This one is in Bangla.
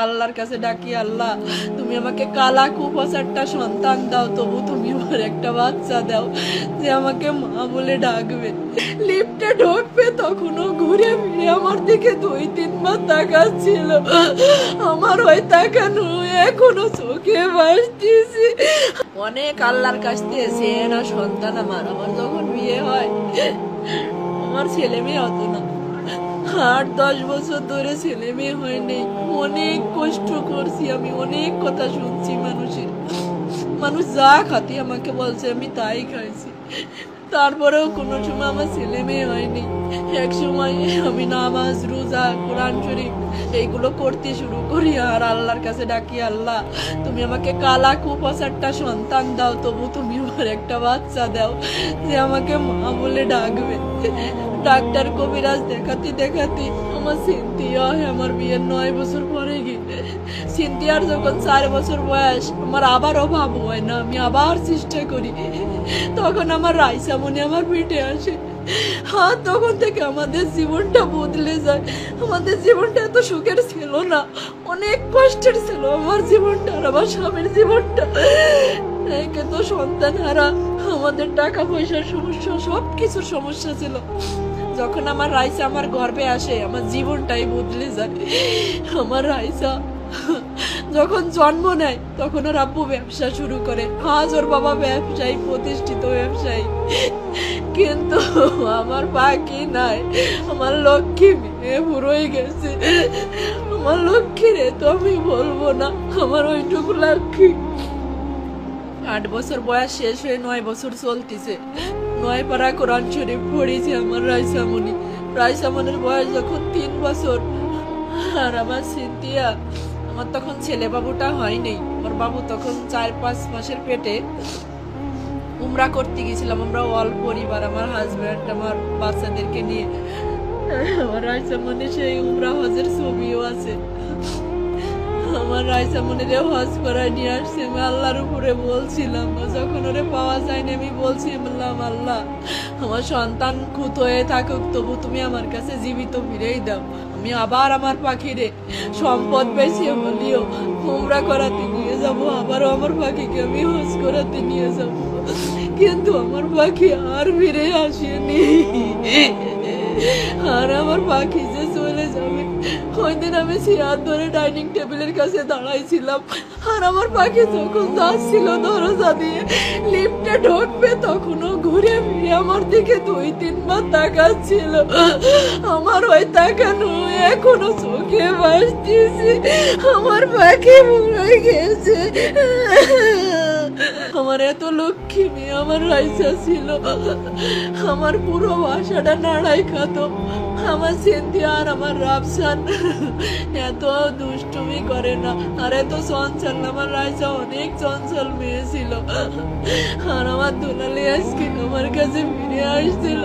আল্লাহর কাছে ডাকি, আল্লাহ তুমি আমাকে কালা কুপোষারটা সন্তান দাও, তবু তুমি আমার একটা বাচ্চা দাও যে আমাকে মা বলে ডাকবে। লিফটে ঢুকবে তখনও ঘুরে ফিরে আমার দিকে 2-3 বার তাকাচ্ছিল। আমার ওই তাকানো এখনো চোখে ভাসতেছি। অনেক আল্লাহর কাছ থেকে চেয়ে না সন্তান আমার যখন বিয়ে হয় আমার ছেলে মেয়ে হতো না। 8-10 বছর ধরে ছেলে মেয়ে হয়নি। অনেক কষ্ট করছি আমি, অনেক কথা শুনছি মানুষের। মানুষ যা খাতি আমাকে বলছে আমি তাই খাইছি, তারপরেও কোনো সময় আমার ছেলে মেয়ে হয়নি। এক সময় আমি নামাজ রোজা কোরআন শরীফ এইগুলো করতে শুরু করি আর আল্লাহর কাছে ডাকি, আল্লাহ তুমি আমাকে কালা কুপোষারটা সন্তান দাও, তবু তুমি আমার একটা বাচ্চা দাও যে আমাকে মা বলে ডাকবে। ডাক্তার কবিরাজ দেখাতে দেখাতে আমার সিনথিয়া আমার বিয়ের 9 বছর পরে গিয়ে সিনথিয়ার যখন 4 বছর বয়স আমার আবার অভাব হয় না, আমি আবার চেষ্টা করি, তখন আমার রাইসা মনে আমার পিঠে আসে। হ্যাঁ, তখন থেকে আমাদের জীবনটা বদলে যায়। আমাদের জীবনটা এত সুখের ছিল না, অনেক কষ্টের ছিল আমার জীবনটা আর আমার স্বামীর জীবনটা। একে তো সন্তান হারা, আমাদের টাকা পয়সার সমস্যা, সবকিছুর সমস্যা ছিল। যখন আমার রাইসা আমার গর্ভে আসে আমার জীবনটাই বদলে যায়। আমার রাইসা যখন জন্ম নেয় তখন ওর আব্বু ব্যবসা শুরু করে। আজ ওর বাবা ব্যবসায়ী, প্রতিষ্ঠিত ব্যবসায়ী, কিন্তু আমার বাকি নাই। আমার লক্ষ্মী মেয়ে বুড়োই গেছে। আমার লক্ষ্মী রে তো আমি বলবো না, আমার ওইটুকু লক্ষ্মী। 8 বছর বয়স শেষ হয়ে 9 বছর চলতেছে। 9 পারা কোরআন শরীফ পড়েছে আমার রাইসামনির বয়স যখন 3 বছর। আর আমার সিনথিয়া, আমার তখন ছেলে বাবুটা হয়নি। আমার বাবু তখন 4-5 মাসের পেটে। উমরা করতে গেছিলাম আমরা অল পরিবার, আমার হাজব্যান্ড আমার বাচ্চাদেরকে নিয়ে। আমার রাইসামনি সেই উমরা হজের ছবিও আছে। আমার রাইসামনিরে হজ করায় নিয়ে আসছে। আমি আল্লাহর উপরে বলছিলাম, যখন ওরে পাওয়া যায়নি আমি বলছিলাম, আল্লাহ আমার সন্তান খুঁত হয়ে থাকুক, তবু তুমি আমার কাছে জীবিত ফিরেই দাও। আমি আবার আমার পাখিরে সম্পদ বেশি হলিও উমরা করাতে নিয়ে যাব, আবারও আমার পাখিকে আমি হজ করাতে নিয়ে যাব। কিন্তু আমার পাখি আর ফিরে আসেনি। আর আমার পাখি যে চলে যাবে, ওই দিন আমি চেয়ার ধরে ডাইনিং টেবিলের কাছে দাঁড়াইছিলাম আর আমার পাখি যখন যাচ্ছিল দরজা দিয়ে লিফটে ঢুকবে তখনও ঘুরে ফিরে আমার দিকে 2-3 বার তাকাচ্ছিল। আমার ওই তাকানো এখনো চোখে ভাসতেছে। আমার পাখি মরে গেছে। আমার এত লক্ষ্মী মেয়ে আমার রাইসা ছিল। আমার পুরো বাসাটা নাড়াই খাতো। আমার সিনথিয়া আর আমার রাফসান এত দুষ্টুমি করে না আর এত চঞ্চল। আমার রাইসা অনেক চঞ্চল মেয়ে ছিল। আর আমার দুলালি আজকে আমার কাছে ফিরে আসছিল।